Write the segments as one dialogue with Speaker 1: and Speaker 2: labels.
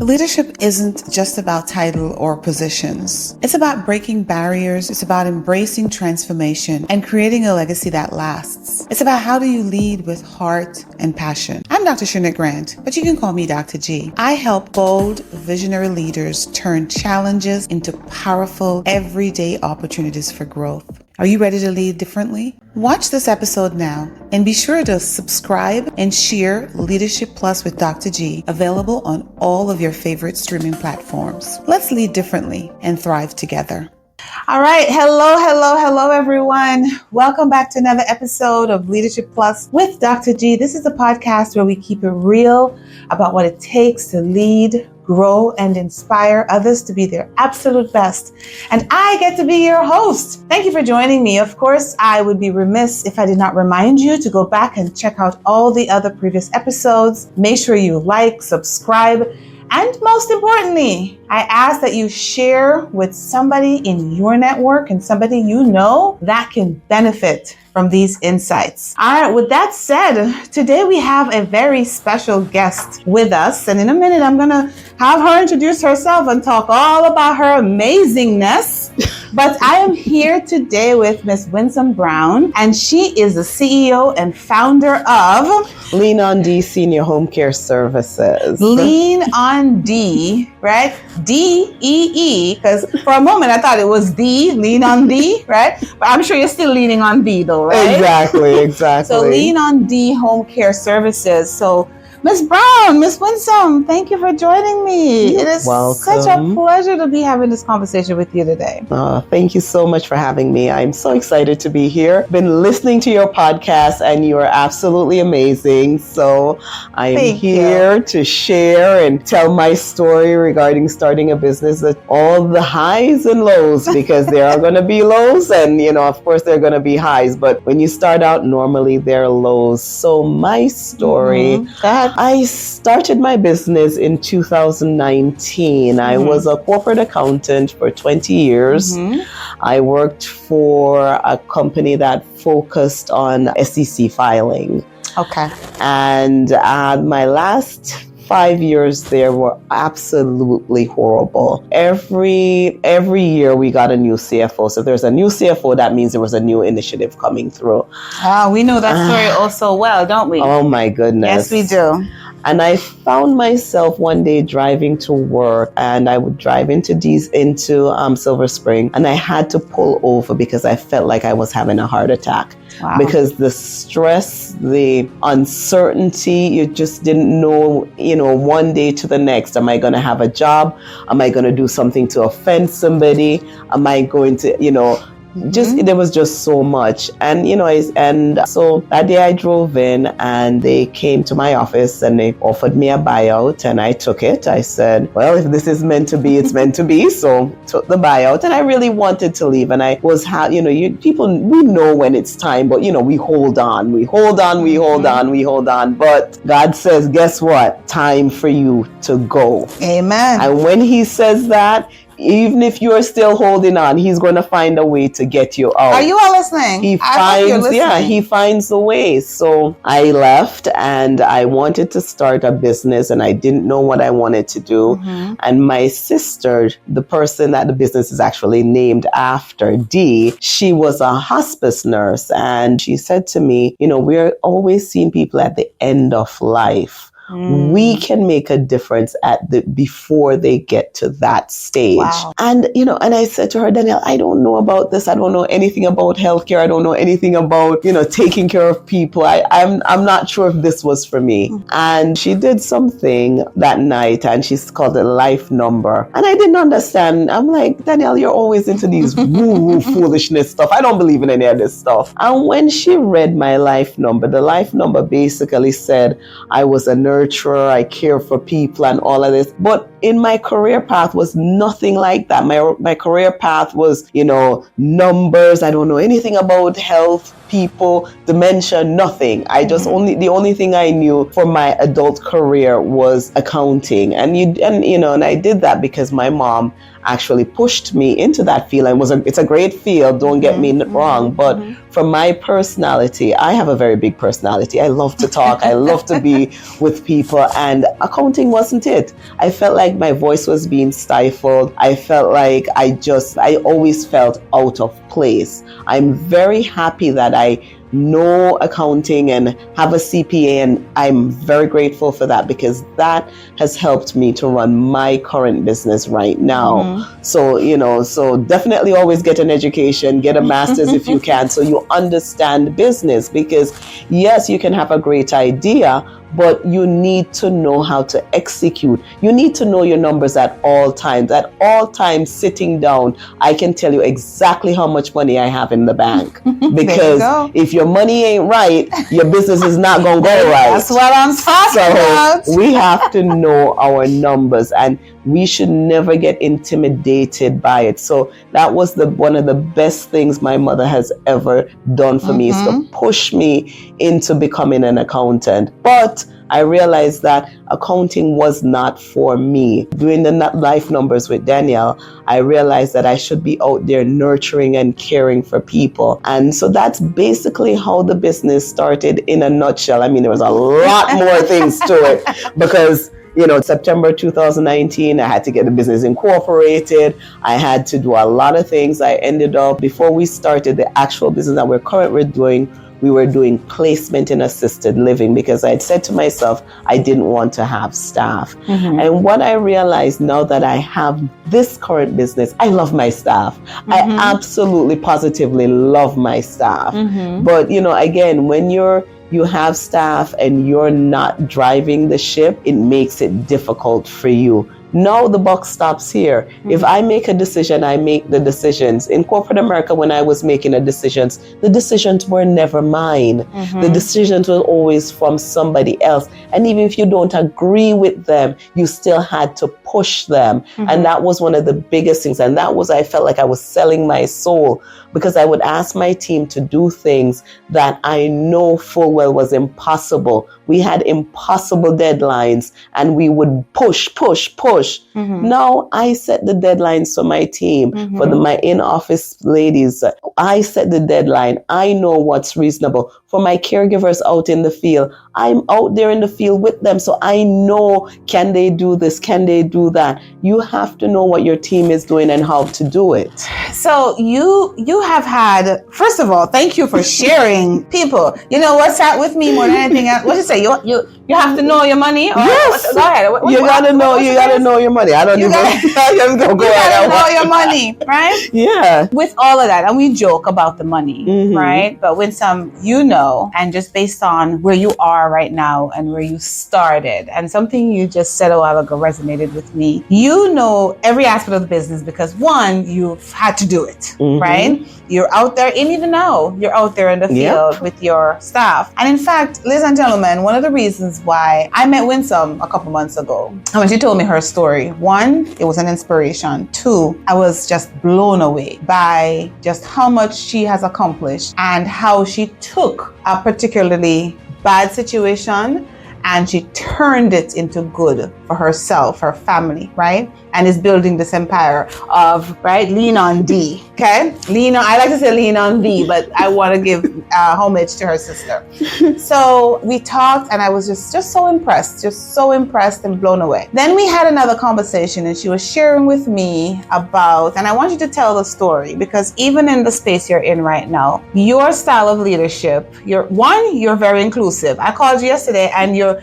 Speaker 1: Leadership isn't just about title or positions. It's about breaking barriers. It's about embracing transformation and creating a legacy that lasts. It's about how do you lead with heart and passion. I'm Dr. Shernette Grant, but you can call me Dr. G. I help bold, visionary leaders turn challenges into powerful, everyday opportunities for growth. Are you ready to lead differently? Watch this episode now and be sure to subscribe and share Leadership Plus with Dr. G, available on all of your favorite streaming platforms. Let's lead differently and thrive together. All right. Hello, everyone. Welcome back to another episode of Leadership Plus with Dr. G. This is a podcast where we keep it real about what it takes to lead, grow, and inspire others to be their absolute best. And I get to be your host. Thank you for joining me. Of course, I would be remiss if I did not remind you to go back and check out all the other previous episodes. Make sure you like, subscribe, and most importantly, I ask that you share with somebody in your network and somebody you know that can benefit from these insights. All right, with that said, today we have a very special guest with us. And in a minute, I'm going to have her introduce herself and talk all about her amazingness. But I am here today with Miss Winsome Brown, and she is the CEO and founder of
Speaker 2: Lean on D Senior Home Care Services.
Speaker 1: Lean on D, right? D-E-E, because for a moment I thought it was D, Lean on D, right? But I'm sure you're still leaning on D though, right?
Speaker 2: Exactly.
Speaker 1: So Lean on D Home Care Services. So Miss Brown, Miss Winsome, thank you for joining me.
Speaker 2: You're
Speaker 1: it is
Speaker 2: welcome.
Speaker 1: Such a pleasure to be having this conversation with you today.
Speaker 2: Thank you so much for having me. I'm so excited to be here. Been listening to your podcast and you are absolutely amazing. So I am here to share and tell my story regarding starting a business, with all the highs and lows, because there are going to be lows and, of course, there are going to be highs. But when you start out, normally there are lows. So my story, I started my business in 2019. I was a corporate accountant for 20 years. I worked for a company that focused on SEC filing.
Speaker 1: Okay.
Speaker 2: And my last 5 years there were absolutely horrible. Every year we got a new CFO. So if there's a new CFO, that means there was a new initiative coming through.
Speaker 1: We know that story also well, don't we?
Speaker 2: Oh my goodness.
Speaker 1: Yes, we do.
Speaker 2: And I found myself one day driving to work, and I would drive into Silver Spring, and I had to pull over because I felt like I was having a heart attack.
Speaker 1: Wow.
Speaker 2: Because the stress, the uncertainty, you just didn't know, one day to the next, am I going to have a job? Am I going to do something to offend somebody? Am I going to, there was just so much. And, so that day I drove in and they came to my office and they offered me a buyout and I took it. I said, well, if this is meant to be, it's meant to be. So took the buyout and I really wanted to leave. And I was, people, we know when it's time, but, we hold on. But God says, guess what? Time for you to go.
Speaker 1: Amen.
Speaker 2: And when he says that, even if you're still holding on, he's going to find a way to get you out.
Speaker 1: Are you all listening?
Speaker 2: He finds a way. So I left and I wanted to start a business and I didn't know what I wanted to do. And my sister, the person that the business is actually named after, Dee, she was a hospice nurse. And she said to me, we're always seeing people at the end of life. We can make a difference before they get to that stage.
Speaker 1: Wow.
Speaker 2: And, and I said to her, Danielle, I don't know about this. I don't know anything about healthcare. I don't know anything about, taking care of people. I'm not sure if this was for me. And she did something that night and she's called it life number. And I didn't understand. I'm like, Danielle, you're always into these woo-woo foolishness stuff. I don't believe in any of this stuff. And when she read my life number, the life number basically said I was a nurturer, I care for people and all of this. But in my career path was nothing like that. My career path was, numbers. I don't know anything about health, people, dementia, nothing. The only thing I knew for my adult career was accounting. And I did that because my mom actually pushed me into that field. And it's a great field, don't get me wrong, but for my personality, I have a very big personality. I love to talk. I love to be with people, and accounting wasn't it. I felt like my voice was being stifled. I felt like I always felt out of place. I'm very happy that I know accounting and have a CPA, and I'm very grateful for that, because that has helped me to run my current business right now. So definitely always get an education, get a master's if you can, so you understand business, because yes, you can have a great idea, but you need to know how to execute. You need to know your numbers at all times. At all times, sitting down, I can tell you exactly how much money I have in the bank. Because if your money ain't right, your business is not going to go right.
Speaker 1: That's what I'm talking about.
Speaker 2: We have to know our numbers, and we should never get intimidated by it. So that was one of the best things my mother has ever done for me, is to push me into becoming an accountant. But I realized that accounting was not for me. Doing the life numbers with Danielle, I realized that I should be out there nurturing and caring for people. And so that's basically how the business started in a nutshell. I mean, there was a lot more things to it, because September 2019, I had to get the business incorporated. I had to do a lot of things. I ended up, before we started the actual business that we're currently doing, we were doing placement in assisted living, because I had said to myself, I didn't want to have staff. And what I realized now that I have this current business, I love my staff. I absolutely, positively love my staff. But, again, when you have staff and you're not driving the ship, it makes it difficult for you. Now the buck stops here. If I make a decision, I make the decisions. In corporate America, when I was making the decisions were never mine. The decisions were always from somebody else. And even if you don't agree with them, you still had to push them. And that was one of the biggest things. And that was, I felt like I was selling my soul, because I would ask my team to do things that I know full well was impossible. We had impossible deadlines, and we would push. Now I set the deadlines for my team, for my in-office ladies. I set the deadline. I know what's reasonable. For my caregivers out in the field, I'm out there in the field with them, so I know, can they do this? Can they do that? You have to know what your team is doing and how to do it.
Speaker 1: So you have had, first of all, thank you for sharing. People, what's that with me more than anything else? What you say? You have to know your money? Or
Speaker 2: yes.
Speaker 1: Go ahead.
Speaker 2: You gotta know your money. I don't even.
Speaker 1: You gotta know your money, right?
Speaker 2: Yeah.
Speaker 1: With all of that, and we joke about the money, right? But Winsome, and just based on where you are right now and where you started, and something you just said a while ago resonated with me. You know every aspect of the business because, one, you've had to do it, right? You're out there, and even now, you're out there in the field with your staff. And in fact, ladies and gentlemen, one of the reasons why I met Winsome a couple months ago, and when she told me her story, one, it was an inspiration. Two, I was just blown away by just how much she has accomplished and how she took a particularly bad situation and she turned it into good for herself, her family, right? And is building this empire of, right, lean on D, okay? I like to say lean on V, but I want to give homage to her sister. So we talked and I was just so impressed and blown away. Then we had another conversation and she was sharing with me about, and I want you to tell the story because even in the space you're in right now, your style of leadership, you're very inclusive. I called you yesterday and you're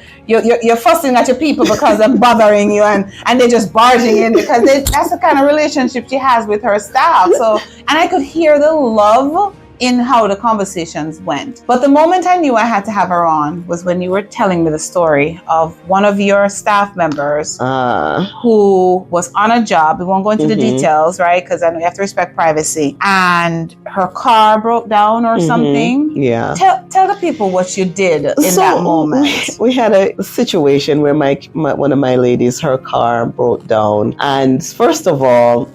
Speaker 1: fussing at your people because they're bothering you and they're just barging in because that's the kind of relationship she has with her staff. So, and I could hear the love in how the conversations went. But the moment I knew I had to have her on was when you were telling me the story of one of your staff members who was on a job. We won't go into the details, right? Because I know you have to respect privacy. And her car broke down or something.
Speaker 2: Yeah.
Speaker 1: Tell the people what you did in that moment.
Speaker 2: We had a situation where one of my ladies, her car broke down. And first of all,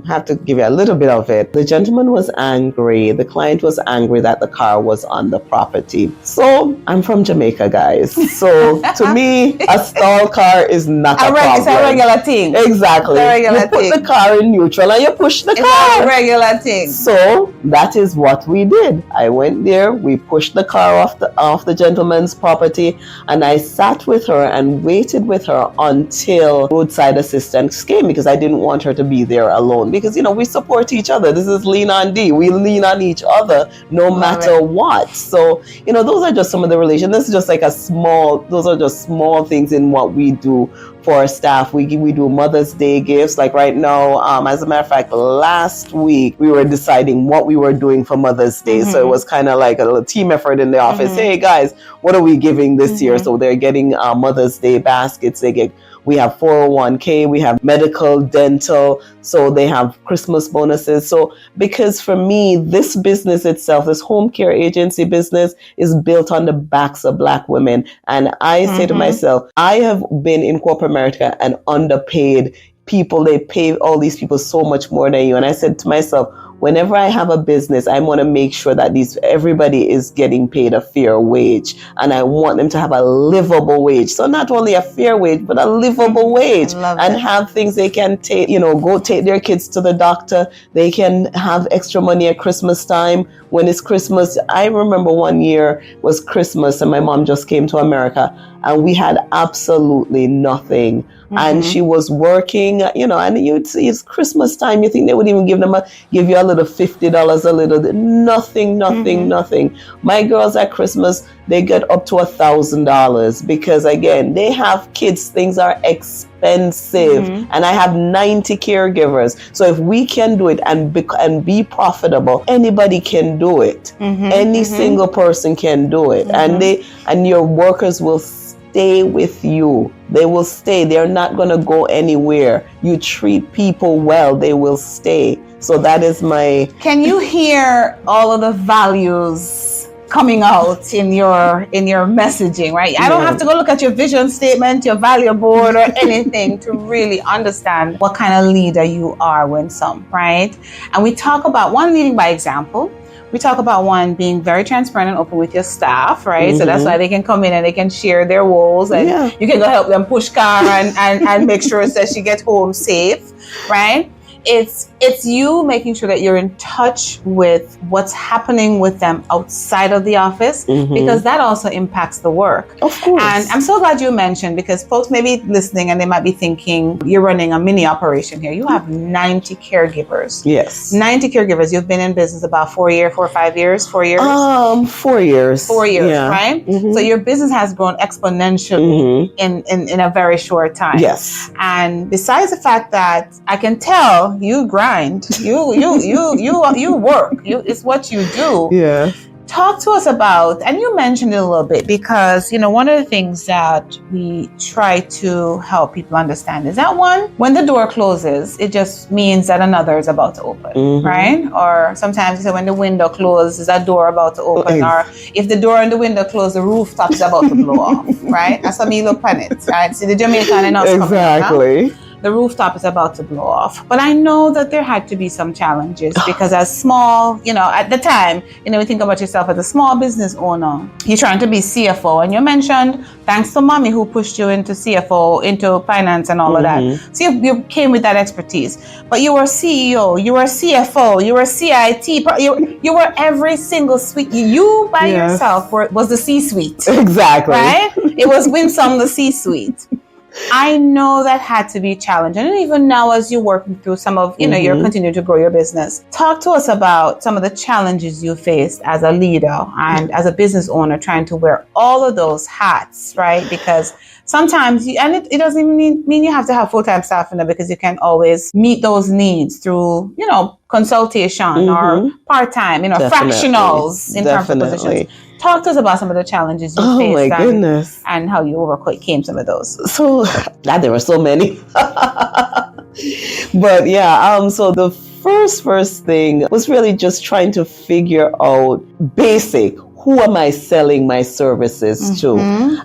Speaker 2: have to give you a little bit of it. The gentleman was angry. The client was angry that the car was on the property. So I'm from Jamaica, guys. So to me, a stall car is not a problem.
Speaker 1: It's a regular thing.
Speaker 2: Exactly. You put the car in neutral and you push the car.
Speaker 1: It's a regular thing.
Speaker 2: So that is what we did. I went there, we pushed the car off the gentleman's property, and I sat with her and waited with her until roadside assistance came, because I didn't want her to be there alone, because we support each other. This is lean on D. We lean on each other no matter what. So those are just some of the relations. This is just like those are just small things in what we do for our staff. We do Mother's Day gifts. Like right now, as a matter of fact, last week we were deciding what we were doing for Mother's Day. So it was kind of like a little team effort in the office. Hey guys, what are we giving this year? So they're getting Mother's Day baskets. We have 401k, we have medical, dental, so they have Christmas bonuses. So because for me, this business itself, this home care agency business, is built on the backs of Black women. And I say to myself, I have been in corporate America and underpaid people. They pay all these people so much more than you. And I said to myself, whenever I have a business, I want to make sure that everybody is getting paid a fair wage, and I want them to have a livable wage. So not only a fair wage, but a livable wage, and have things they can take, go take their kids to the doctor. They can have extra money at Christmas time. When it's Christmas, I remember one year was Christmas and my mom just came to America and we had absolutely nothing. And she was working, and it's Christmas time. You think they would even give you a little $50, a little, nothing. My girls at Christmas, they get up to $1,000 because again, they have kids. Things are expensive, and I have 90 caregivers. So if we can do it and be profitable, anybody can do it. Any single person can do it, and your workers will stay with you. They will stay. They're not going to go anywhere. You treat people well, they will stay. So that is my...
Speaker 1: Can you hear all of the values coming out in your messaging, right? I don't have to go look at your vision statement, your value board, or anything to really understand what kind of leader you are, Winsome, right? And we talk about one, leading by example. We talk about one, being very transparent and open with your staff, right? So that's why they can come in and they can share their woes, and you can go help them push car and make sure that she gets home safe, right? It's you making sure that you're in touch with what's happening with them outside of the office, because that also impacts the work.
Speaker 2: Of course.
Speaker 1: And I'm so glad you mentioned, because folks may be listening and they might be thinking, you're running a mini operation here. You have 90 caregivers.
Speaker 2: Yes.
Speaker 1: 90 caregivers. You've been in business about 4 or 5 years? 4 years?
Speaker 2: 4 years.
Speaker 1: 4 years, right? So your business has grown exponentially in a very short time.
Speaker 2: Yes.
Speaker 1: And besides the fact that I can tell you grind, you work, it's what you do.
Speaker 2: Yeah.
Speaker 1: Talk to us about, and you mentioned it a little bit, because one of the things that we try to help people understand is that one, when the door closes, it just means that another is about to open, right? Or sometimes when the window closes, is that door about to open? Or if the door and the window close, the rooftop is about to blow off, right? That's how me look on it, right? See the Jamaican in us
Speaker 2: exactly.
Speaker 1: Coming, the rooftop is about to blow off. But I know that there had to be some challenges, because as small, at the time, you think about yourself as a small business owner, you're trying to be CFO. And you mentioned, thanks to mommy who pushed you into CFO, into finance and all of that. So you came with that expertise. But you were CEO, you were CFO, you were CIT, you were every single suite. You by yourself was the C-suite.
Speaker 2: Exactly.
Speaker 1: Right? It was Winsome, the C-suite. I know that had to be challenging. And even now, as you're working through some of, you're continuing to grow your business, talk to us about some of the challenges you faced as a leader and as a business owner, trying to wear all of those hats, right? Because sometimes, it doesn't even mean you have to have full-time staff in there, because you can always meet those needs through, consultation or part-time, fractionals in terms of positions. Talk to us about some of the challenges you faced.
Speaker 2: Oh my goodness.
Speaker 1: And how you overcame some of those.
Speaker 2: So, there were so many. But yeah, so the first thing was really just trying to figure out basic. who am I selling my services to?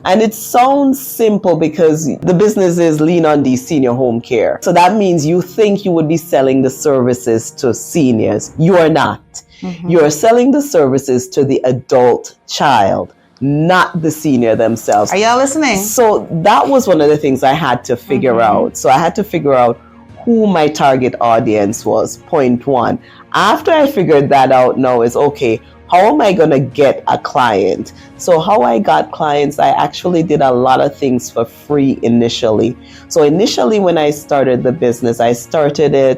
Speaker 2: And it sounds simple because the business is lean on the senior home care. So that means you think you would be selling the services to seniors. You are not. You are selling the services to the adult child, not the senior themselves.
Speaker 1: Are y'all listening?
Speaker 2: So that was one of the things I had to figure out. So I had to figure out who my target audience was, point one. After I figured that out, now is okay, how am I going to get a client? So how I got clients, I actually did a lot of things for free initially. So initially when I started the business,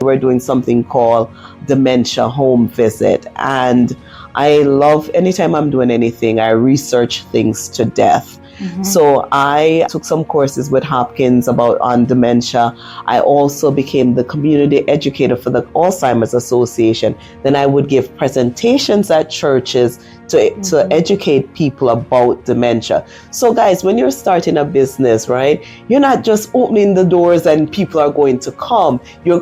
Speaker 2: we're doing something called dementia home visit. And I love, anytime I'm doing anything, I research things to death. So I took some courses with Hopkins on dementia. I also became the community educator for the Alzheimer's Association. Then I would give presentations at churches to educate people about dementia. So guys, when you're starting a business, right, you're not just opening the doors and people are going to come. You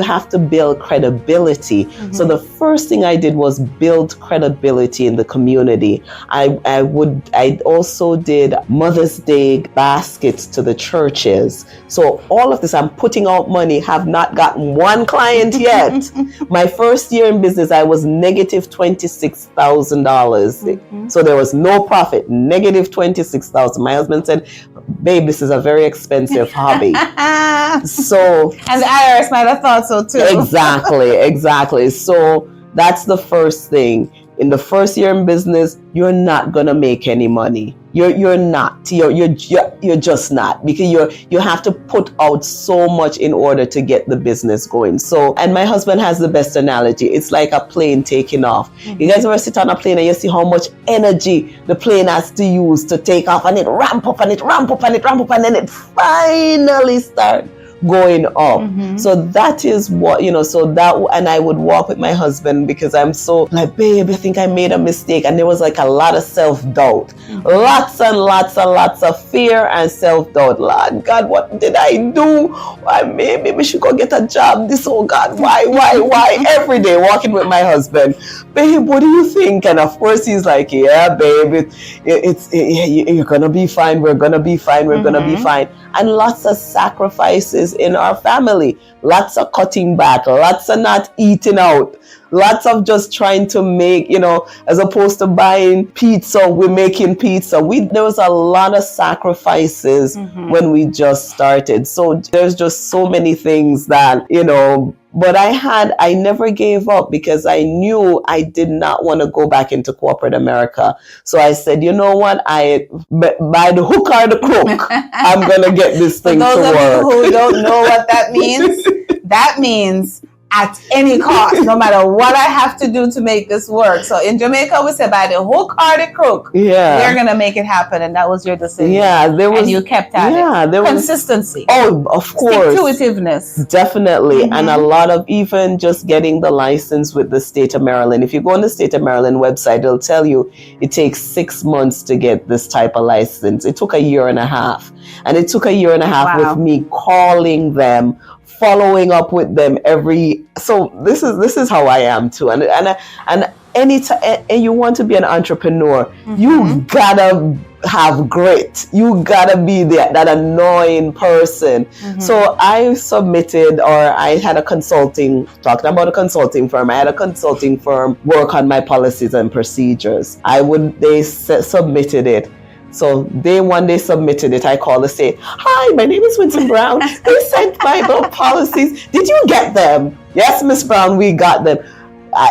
Speaker 2: have to build credibility. So the first thing I did was build credibility in the community. I also did Mother's Day baskets to the churches. So all of this, I'm putting out money, have not gotten one client yet. My first year in business, I was negative $26,000. So there was no profit, negative $26,000. My husband said, babe, this is a very expensive hobby. So, and the IRS might have thought so too. Exactly. So that's the first thing. In the first year in business, you're not gonna make any money. You're not. You're just not, because you have to put out so much in order to get the business going. So, and my husband has the best analogy. It's like a plane taking off. You guys ever sit on a plane and you see how much energy the plane has to use to take off, and it ramp up and it ramp up and it ramp up, and then it finally starts going up. So that is what, so that, and I would walk with my husband because I'm so like, babe, I think I made a mistake. And there was like a lot of self-doubt, lots and lots of fear and self-doubt. Lord God, what did I do? Why, maybe we should go get a job. This, oh God, why? Every day walking with my husband, babe, what do you think? And of course he's like, yeah, babe, you're gonna be fine. We're gonna be fine. We're gonna be fine. And lots of sacrifices in our family, lots of cutting back, lots of not eating out, lots of just trying to make, as opposed to buying pizza, we're making pizza. There was a lot of sacrifices when we just started. So there's just so many things that, but I never gave up because I knew I did not want to go back into corporate America. So I said, you know what? By the hook or the crook, I'm going to get this thing to work. For those of you who don't know what that means, that means at any cost, no matter what I have to do to make this work. So in Jamaica, we say by the hook or the crook, they're going to make it happen. And that was your decision. Yeah, and you kept at it. There was consistency. Oh, of course. Stick-to-itiveness. Definitely. And a lot of even just getting the license with the state of Maryland. If you go on the state of Maryland website, it'll tell you it takes 6 months to get this type of license. It took a year and a half. And it took a year and a half with me calling them, following up with them so this is how I am too. And anytime and you want to be an entrepreneur, you gotta have grit. You gotta be that annoying person. So I submitted, or I had a consulting firm. I had a consulting firm work on my policies and procedures. They submitted it. So one day submitted it. I called the state. Hi, my name is Winsome Brown. They sent my policies. Did you get them? Yes, Miss Brown, we got them.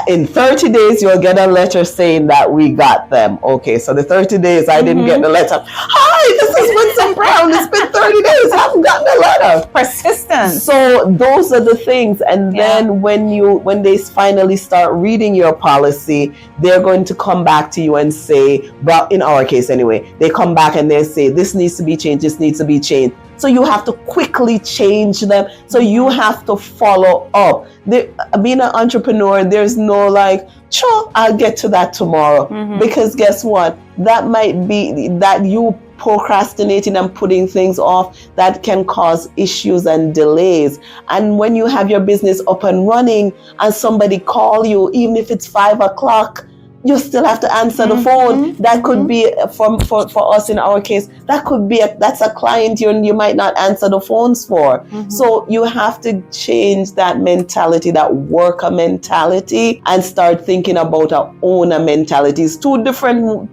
Speaker 2: In 30 days, you'll get a letter saying that we got them. Okay, so the 30 days, I didn't get the letter. Hi, this is Winsome Brown. It's been 30 days. I haven't gotten a letter. Persistence. So those are the things. And then when they finally start reading your policy, they're going to come back to you and say, well, in our case anyway, they come back and they say, this needs to be changed. This needs to be changed. So you have to quickly change them. So you have to follow up. Being an entrepreneur, there's no like, sure, I'll get to that tomorrow. Because guess what? That might be that you procrastinating and putting things off that can cause issues and delays. And when you have your business up and running and somebody call you, even if it's 5 o'clock, you still have to answer the phone. That could be for us in our case, that could be that's a client you might not answer the phones for. So you have to change that mentality, that worker mentality, and start thinking about a owner mentality. It's two different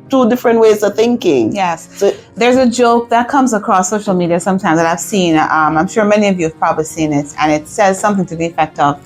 Speaker 2: ways of thinking.
Speaker 1: Yes.
Speaker 2: So
Speaker 1: there's a joke that comes across social media sometimes that I've seen. I'm sure many of you have probably seen it, and it says something to the effect of,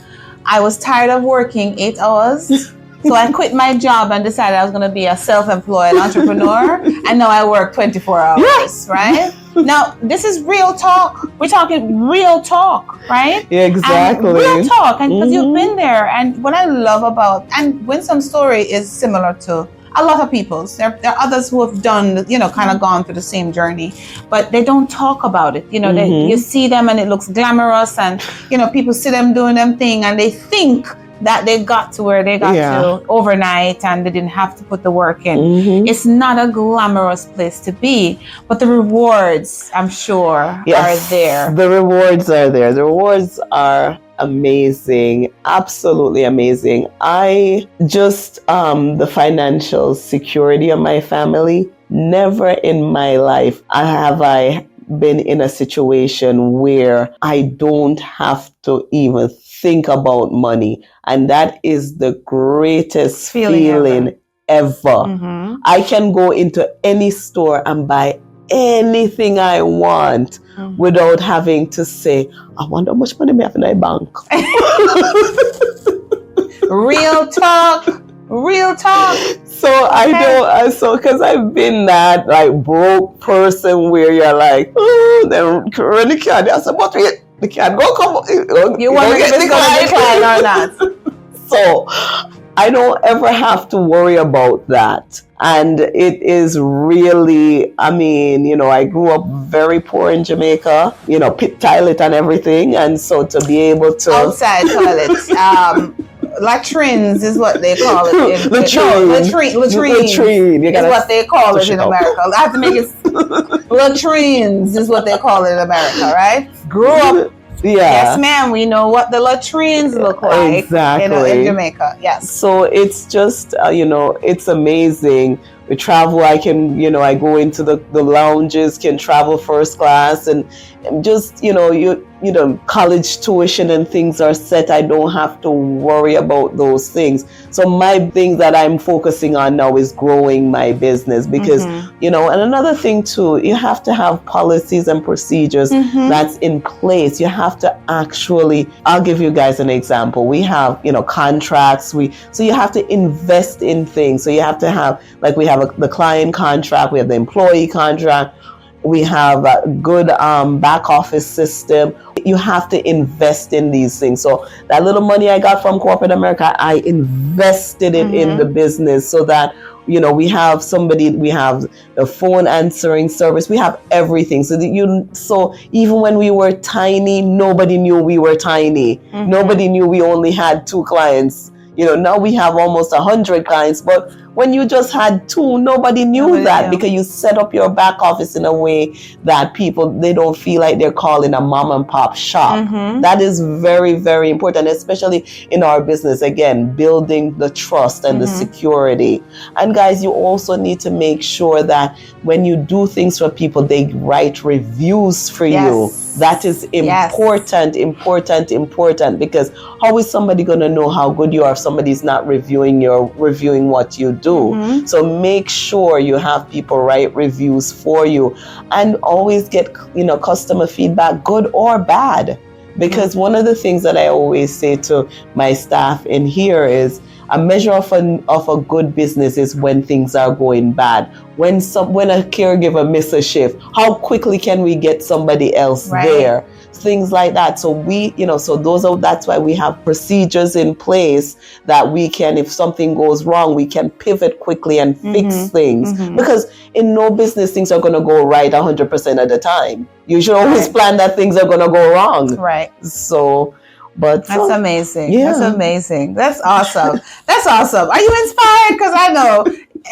Speaker 1: I was tired of working 8 hours. So I quit my job and decided I was going to be a self-employed entrepreneur. And now I work 24 hours,
Speaker 2: yes.
Speaker 1: Right? Now, this is real talk. We're talking real talk, right?
Speaker 2: Yeah, exactly.
Speaker 1: And real talk. And because you've been there. And what I love about, and Winsome's story is similar to a lot of people's. There are others who have done, kind of gone through the same journey, but they don't talk about it. You see them and it looks glamorous, and, people see them doing them thing and they think that they got to where they got to overnight and they didn't have to put the work in. It's not a glamorous place to be, but the rewards, I'm sure, are there.
Speaker 2: The rewards are there. The rewards are amazing, absolutely amazing. I just, the financial security of my family, never in my life have I been in a situation where I don't have to even think about money. And that is the greatest feeling ever. I can go into any store and buy anything I want without having to say, I wonder how much money I have in my bank.
Speaker 1: Real talk. Real talk.
Speaker 2: So because I've been that broke person where you're like, then run the card. I said, but wait, the card go come.
Speaker 1: You wonder if it's going to decline or not.
Speaker 2: So I don't ever have to worry about that. And it is really, I grew up very poor in Jamaica, pit toilet and everything. And so to be able to...
Speaker 1: Outside toilets. Latrines is what they call it. Latrine is what they call it in America. I have to make it... Latrines is what they call it in America, right? Grew up... Yes, ma'am. We know what the latrines look like in Jamaica. Yes.
Speaker 2: So it's just, it's amazing. We travel. I can, I go into the lounges, can travel first class, and just, college tuition and things are set. I don't have to worry about those things. So my thing that I'm focusing on now is growing my business because, and another thing too, you have to have policies and procedures that's in place. You have to actually, I'll give you guys an example. We have, contracts. So you have to invest in things. So you have to have, we have the client contract, we have the employee contract, we have a good back office system. You have to invest in these things. So that little money I got from corporate America, I invested it in the business so that, we have the phone answering service. We have everything. So even when we were tiny, nobody knew we were tiny. Nobody knew we only had 2 clients. Now we have almost 100 clients, but when you just had 2, nobody knew that because you set up your back office in a way that people, they don't feel like they're calling a mom and pop shop. That is very, very important, especially in our business. Again, building the trust and the security. And guys, you also need to make sure that when you do things for people, they write reviews for you. That is important, important, because how is somebody going to know how good you are if somebody's not reviewing what you do? So make sure you have people write reviews for you and always get, customer feedback, good or bad. Because one of the things that I always say to my staff in here is a measure of a good business is when things are going bad. When a caregiver misses a shift, how quickly can we get somebody else there? Things like that. So that's why we have procedures in place that we can, if something goes wrong, we can pivot quickly and fix things. Because in no business, things are going to go right 100% of the time. You should always plan that things are going to go wrong.
Speaker 1: Right.
Speaker 2: So, but
Speaker 1: that's amazing. Yeah. That's amazing. That's awesome. That's awesome. Are you inspired? Because I know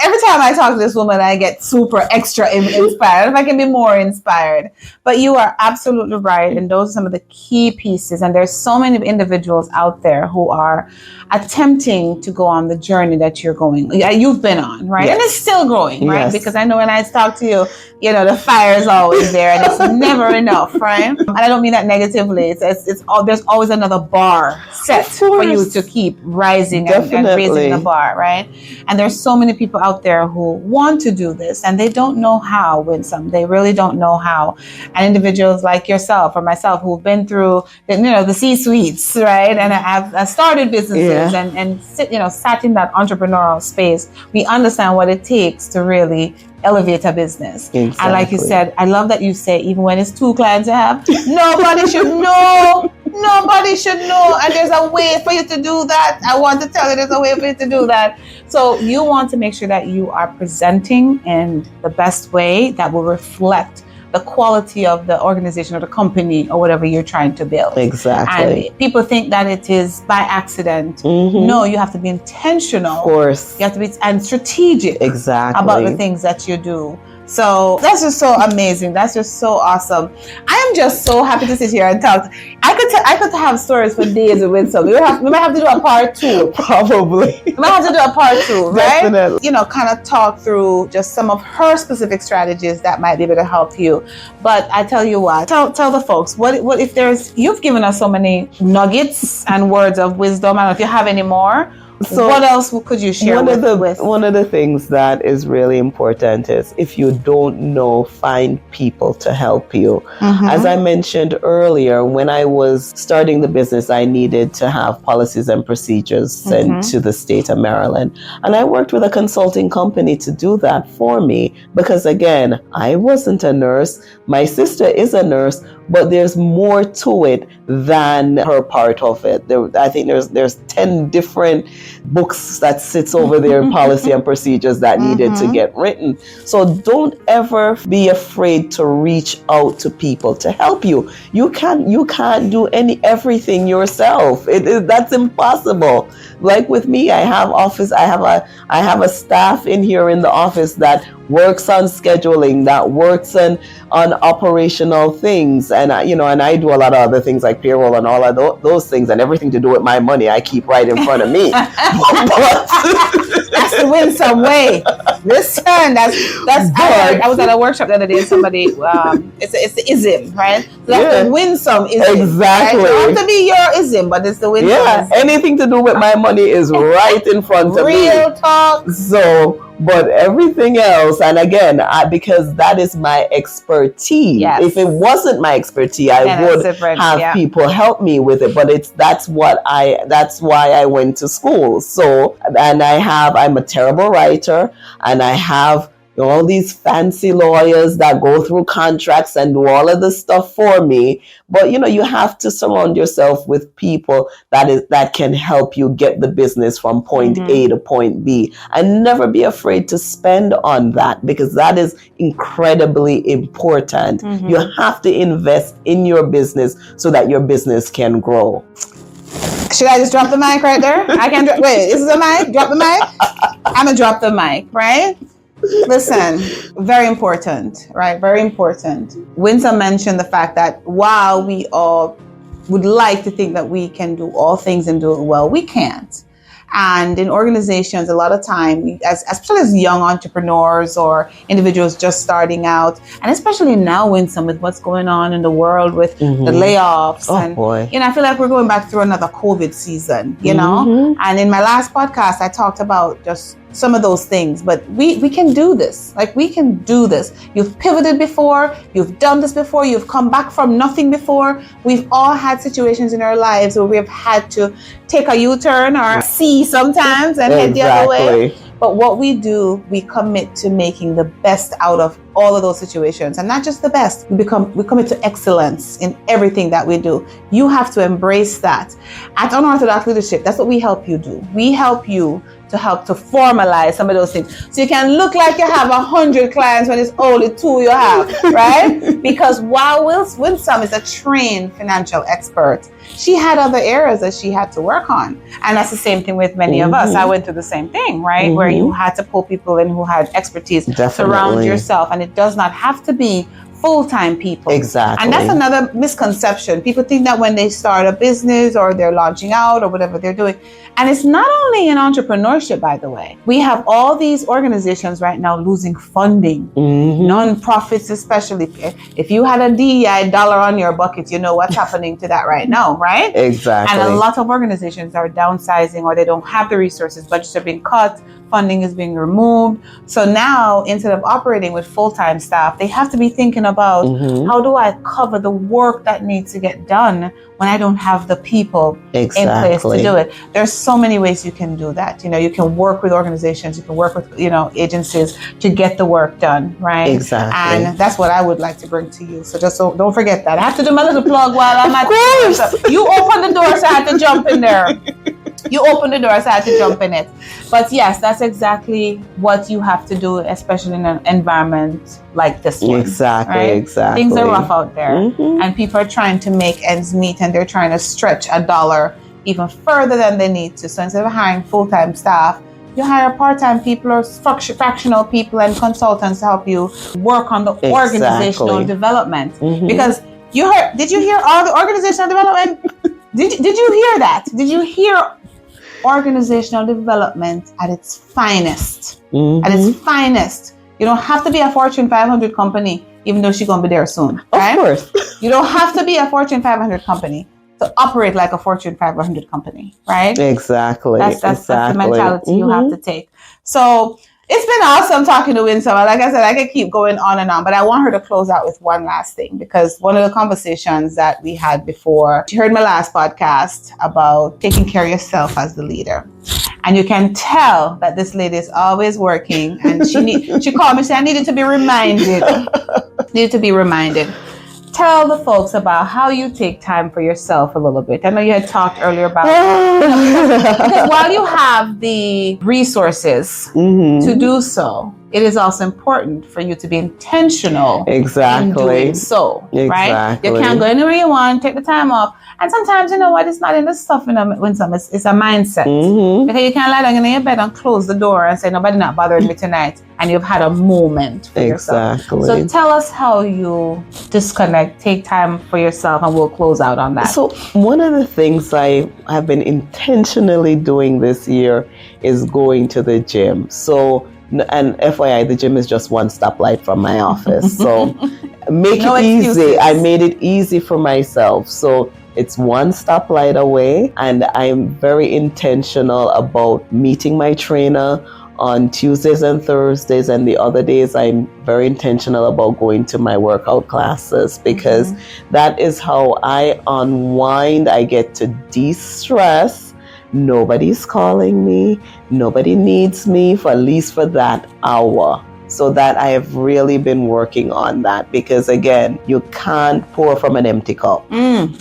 Speaker 1: Every time I talk to this woman, I get super extra inspired. If I can be more inspired. But you are absolutely right. And those are some of the key pieces. And there's so many individuals out there who are attempting to go on the journey that you've been on, right?
Speaker 2: Yes.
Speaker 1: And it's still growing, right?
Speaker 2: Yes.
Speaker 1: Because I know when I talk to you, the fire is always there and it's never enough, right? And I don't mean that negatively. It's there's always another bar set for you to keep rising and raising the bar, right? And there's so many people out there who want to do this and they don't know how, Winsome. They really don't know how. And individuals like yourself or myself who've been through the C-suites, right? And I've started businesses and sat in that entrepreneurial space. We understand what it takes to really elevate a business. Exactly. And like you said, I love that you say even when it's 2 clients you have, nobody should know. Nobody should know. And there's a way for you to do that. I want to tell you there's a way for you to do that. So you want to make sure that you are presenting in the best way that will reflect the quality of the organization or the company or whatever you're trying to build.
Speaker 2: Exactly.
Speaker 1: And people think that it is by accident.
Speaker 2: Mm-hmm.
Speaker 1: No, you have to be intentional.
Speaker 2: Of course.
Speaker 1: You have to be strategic.
Speaker 2: Exactly.
Speaker 1: About the things that you do. So that's just so amazing. That's just so awesome. I am just so happy to sit here and talk. I could have stories for days with Winsome. We might have to do a part 2.
Speaker 2: Probably.
Speaker 1: We might have to do a part 2, right?
Speaker 2: Definitely.
Speaker 1: Kind of talk through just some of her specific strategies that might be able to help you. But I tell you what, tell the folks, what if you've given us so many nuggets and words of wisdom. I don't know if you have any more. So what else could you share with?
Speaker 2: One of the things that is really important is if you don't know, find people to help you. Mm-hmm. As I mentioned earlier, when I was starting the business, I needed to have policies and procedures sent to the state of Maryland. And I worked with a consulting company to do that for me because, again, I wasn't a nurse. My sister is a nurse, but there's more to it than her part of it. I think there's 10 different books that sits over there in policy and procedures that needed to get written. So don't ever be afraid to reach out to people to help you. You can't do everything yourself. That's impossible. Like with me, I have a staff in here in the office that works on scheduling, that works on operational things, and I do a lot of other things like payroll and all of those things, and everything to do with my money I keep right in front of me.
Speaker 1: That's the Winsome way. Listen, that's good. I was at a workshop the other day and somebody it's the ism, right? So that's the Winsome ism.
Speaker 2: Exactly.
Speaker 1: Right? It don't have to be your ism, but it's the Winsome ism.
Speaker 2: Anything to do with my money is right in front of me.
Speaker 1: Real talk.
Speaker 2: So, but everything else, and again, because that is my expertise. Yes. If it wasn't my expertise, I would have people help me with it. But that's why I went to school. So, and I'm a terrible writer, and I have all these fancy lawyers that go through contracts and do all of this stuff for me. But you have to surround yourself with people that can help you get the business from point A to point B, and never be afraid to spend on that, because that is incredibly important. You have to invest in your business so that your business can grow.
Speaker 1: Should I just drop the mic right there? I can wait. Is this the mic? Drop the mic. I'm gonna drop the mic, right? Listen, very important, right? Very important. Winsome mentioned the fact that while we all would like to think that we can do all things and do it well, we can't. And in organizations, a lot of time, especially as young entrepreneurs or individuals just starting out, and especially now, Winsome, with what's going on in the world with the layoffs, I feel like we're going back through another COVID season, And in my last podcast, I talked about just some of those things, but we can do this. Like, we can do this. You've pivoted before, you've done this before, you've come back from nothing before. We've all had situations in our lives where we've had to take a U-turn or see sometimes and head the other way. But what we do, we commit to making the best out of all of those situations, and not just the best. We commit to excellence in everything that we do. You have to embrace that. At Unorthodox Leadership, that's what we help you do. We help you to formalize some of those things. So you can look like you have 100 clients when it's only 2 you have, right? Because while Winsome is a trained financial expert, she had other areas that she had to work on. And that's the same thing with many of us. I went through the same thing, right? Where you had to pull people in who had expertise. Surround yourself. And it does not have to be full-time people.
Speaker 2: Exactly.
Speaker 1: And that's another misconception. People think that when they start a business or they're launching out or whatever they're doing, and it's not only in entrepreneurship, by the way. We have all these organizations right now losing funding, non-profits especially. If you had a DEI dollar on your bucket, you know what's happening to that right now, right?
Speaker 2: Exactly.
Speaker 1: And a lot of organizations are downsizing, or they don't have the resources. Budgets are being cut. Funding is being removed. So now, instead of operating with full-time staff, they have to be thinking about how do I cover the work that needs to get done when I don't have the people in place to do it. There's so many ways you can do that. You can work with organizations, you can work with, agencies to get the work done, right?
Speaker 2: Exactly.
Speaker 1: And that's what I would like to bring to you. So don't forget that. I have to do my little plug while I'm at
Speaker 2: course.
Speaker 1: You open the door, so I had to jump in there. You open the door, so I had to jump in it. But yes, that's exactly what you have to do, especially in an environment like this one.
Speaker 2: Exactly,
Speaker 1: right?
Speaker 2: exactly.
Speaker 1: Things are rough out there. And people are trying to make ends meet, and they're trying to stretch a dollar even further than they need to. So instead of hiring full-time staff, you hire part-time people or fractional people and consultants to help you work on the organizational development. Because did you hear all the organizational development? Did you hear that? Did you hear organizational development at its finest? At its finest. You don't have to be a Fortune 500 company, even though she's going to be there soon. Right?
Speaker 2: Of course.
Speaker 1: You don't have to be a Fortune 500 company to operate like a Fortune 500 company, right?
Speaker 2: Exactly.
Speaker 1: That's the mentality you have to take. So it's been awesome talking to Winsome. Like I said, I could keep going on and on, but I want her to close out with one last thing, because one of the conversations that we had before, she heard my last podcast about taking care of yourself as the leader. And you can tell that this lady is always working, and she called me and said, I needed to be reminded. Tell the folks about how you take time for yourself a little bit. I know you had talked earlier about because while you have the resources to do so, it is also important for you to be intentional in doing so, right? You can't go anywhere you want, take the time off. And sometimes, you know what, it's not in the stuff, Winsome, it's a mindset. Because you can't lie down in your bed and close the door and say, nobody not bothering me tonight. And you've had a moment for yourself. So tell us how you disconnect, take time for yourself, and we'll close out on that.
Speaker 2: So one of the things I have been intentionally doing this year is going to the gym. So, and FYI, the gym is just one stoplight from my office. So make it easy. I made it easy for myself. So it's one stoplight away, and I'm very intentional about meeting my trainer on Tuesdays and Thursdays, and the other days I'm very intentional about going to my workout classes, because that is how I unwind. I get to de-stress. Nobody's calling me. Nobody needs me for at least for that hour. So that I have really been working on that, because again, you can't pour from an empty cup.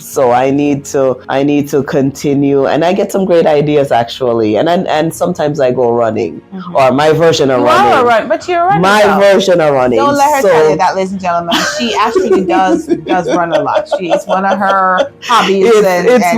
Speaker 2: So I need to continue, and I get some great ideas actually. And sometimes I go running, or my version of running.
Speaker 1: But you're running.
Speaker 2: My version of running.
Speaker 1: Don't let her tell you that, ladies and gentlemen. She actually does run a lot. It's one of her hobbies. It's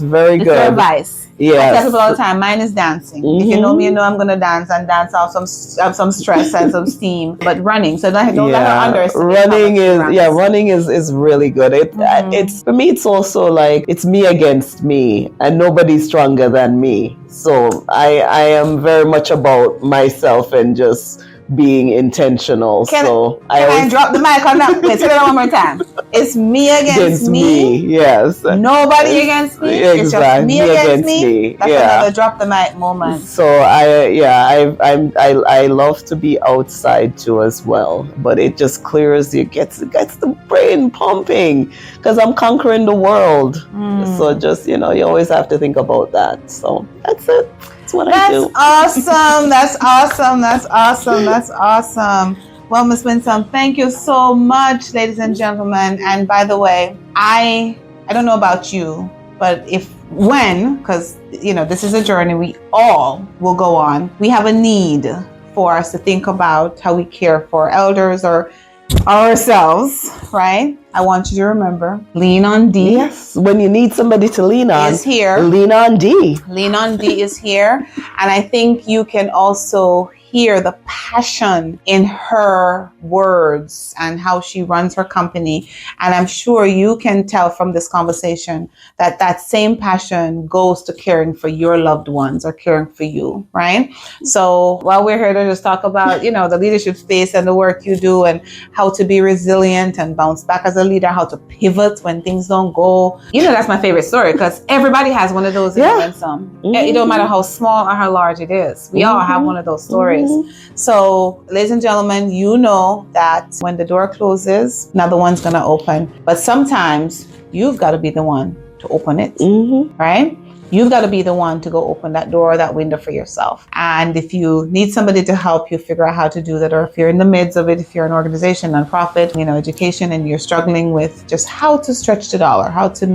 Speaker 1: very good. It's her vice.
Speaker 2: Yes.
Speaker 1: I tell people all the time, mine is dancing. If you know me, you know I'm going to dance off some stress and some steam. But running, so don't let her underestimate.
Speaker 2: Running is really good. It's for me. It's also like it's me against me, and nobody's stronger than me. So I am very much about myself and just being intentional. Can I
Speaker 1: drop the mic on that? Wait, say that one more time. It's me against me.
Speaker 2: Yes.
Speaker 1: Nobody against me.
Speaker 2: Exactly.
Speaker 1: It's just me against me. That's another drop the mic moment.
Speaker 2: So I love to be outside too as well, but it just clears you, gets the brain pumping, because I'm conquering the world. So just you always have to think about that. So that's it. That's what I do.
Speaker 1: Awesome. That's awesome. That's awesome. That's awesome. Well, Miss Winsome, thank you so much, ladies and gentlemen. And by the way, I don't know about you, but because this is a journey we all will go on. We have a need for us to think about how we care for elders or ourselves, right? I want you to remember, lean on D.
Speaker 2: Yes, when you need somebody to lean on,
Speaker 1: is here.
Speaker 2: Lean on D.
Speaker 1: Lean on D is here. And I think you can also hear the passion in her words and how she runs her company. And I'm sure you can tell from this conversation that that same passion goes to caring for your loved ones or caring for you, right? So while we're here to just talk about, the leadership space and the work you do and how to be resilient and bounce back as a leader, how to pivot when things don't go. That's my favorite story because everybody has one of those in Winsome. Mm-hmm. It don't matter how small or how large it is. We all have one of those stories. Mm-hmm. So, ladies and gentlemen, you know that when the door closes, another one's going to open. But sometimes you've got to be the one to open it, right? You've got to be the one to go open that door or that window for yourself. And if you need somebody to help you figure out how to do that, or if you're in the midst of it, if you're an organization, nonprofit, education, and you're struggling with just how to stretch the dollar, how to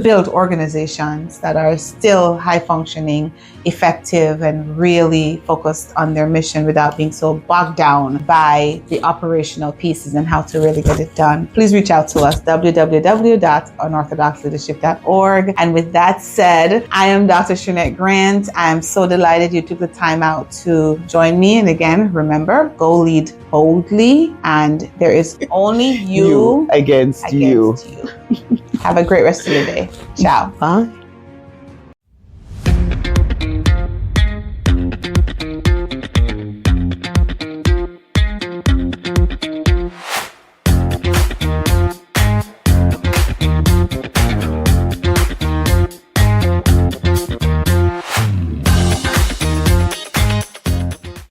Speaker 1: build organizations that are still high functioning, effective, and really focused on their mission without being so bogged down by the operational pieces and how to really get it done, please reach out to us, www.unorthodoxleadership.org. And with that said, I am Dr. Shernette Grant. I'm so delighted you took the time out to join me. And again, remember, go lead boldly, and there is only you against you. Have a great rest of your day. Ciao.
Speaker 2: Bye.